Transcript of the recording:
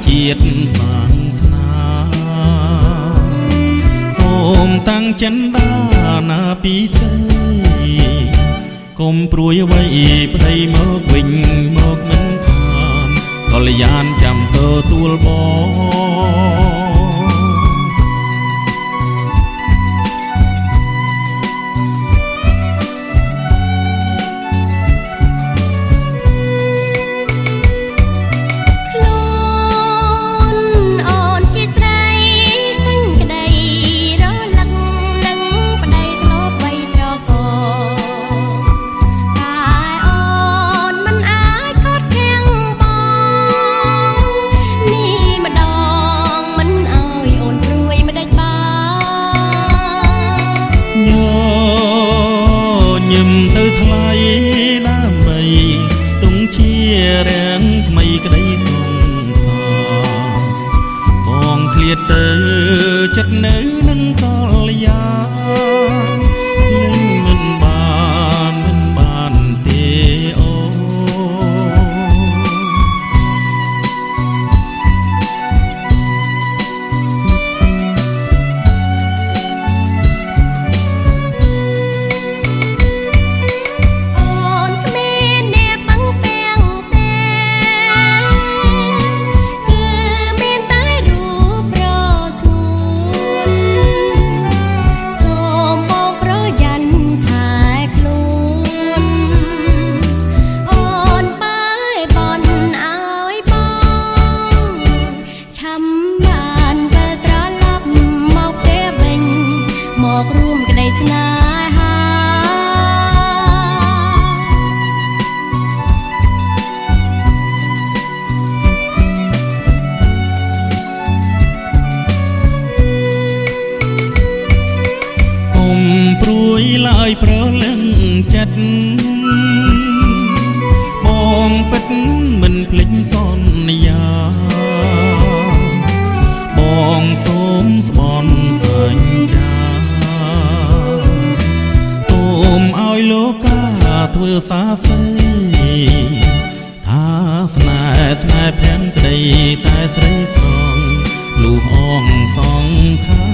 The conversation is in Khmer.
ជាតិសាសនាសូមតាំងចិន្តាណាពីសេកុំព្រួយអ្វីប្តីមកវិញមកមិនខានកល្យានចាំទទួលបងទៅចិត្តនៅនឹងកលយានឹងមិនបានទេអូអូនគ្មានអ្នកបាំងពាំងទេគឺមានតែរូបរួមក្តីស្នេហាកុំព្រួយឡើយប្រលឹងចិត្តបងពិតមិនភ្លេចសន្យាបងសូមស្បន់សញ្ញាឲ្យលោកាធ្វើសាសេថាស្នេហ៍ភាំងក្តីតែស្រីស្រងលុះអងសងខា